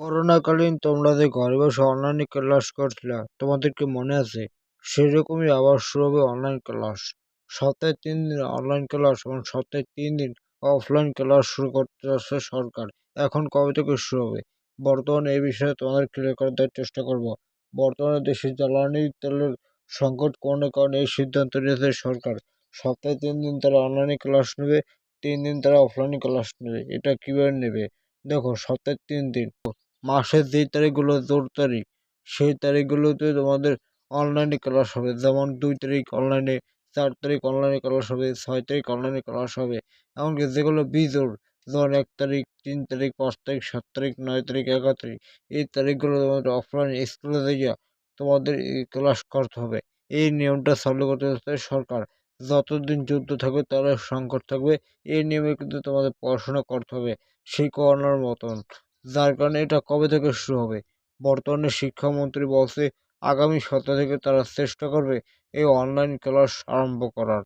করোনাকালীন তোমরা যে ঘরে বসে অনলাইনে ক্লাস করছিলা, তোমাদের কি মনে আছে? সেরকমই আবার শুরু হবে অনলাইন ক্লাস। সপ্তাহে 3 দিন অনলাইন ক্লাস এবং সপ্তাহে 3 দিন অফলাইন ক্লাস শুরু করতে যাচ্ছে সরকার। এখন কবে থেকে শুরু হবে? বর্তমানে এই বিষয়ে তোমাদের ক্লিয়ার করে দেওয়ার চেষ্টা করব। বর্তমানে দেশে জ্বালানি তেলের সংকট কোনো কারণে এই সিদ্ধান্ত নিয়েছে সরকার। সপ্তাহে 3 দিন তারা অনলাইনে ক্লাস নেবে, 3 দিন তারা অফলাইনে ক্লাস নেবে। এটা কিভাবে নেবে? দেখো, সপ্তাহে 3 দিন, মাসের যেই তারিখগুলো জোর তারিখ, সেই তারিখগুলোতে তোমাদের অনলাইনে ক্লাস হবে। যেমন 2 তারিখ অনলাইনে, 4 তারিখ অনলাইনে ক্লাস হবে, 6 তারিখ অনলাইনে ক্লাস হবে। এমনকি যেগুলো বিজোড়, যেমন 1 তারিখ, 3 তারিখ, 5 তারিখ, 7 তারিখ, 9 তারিখ, 11 তারিখ, এই তারিখগুলো তোমাদের অফলাইন স্কুলে গিয়ে তোমাদের এই ক্লাস করতে হবে। এই নিয়মটা চালু করতে যাচ্ছে সরকার। যতদিন যুদ্ধ থাকবে, তাহলে সংকট থাকবে, এই নিয়মে কিন্তু তোমাদের পড়াশোনা করতে হবে সেই করোনার মতন। যার কারণে এটা কবে থেকে শুরু হবে? বর্তমানে শিক্ষামন্ত্রী বলছে আগামী সপ্তাহ থেকে তারা চেষ্টা করবে এই অনলাইন ক্লাস আরম্ভ করার।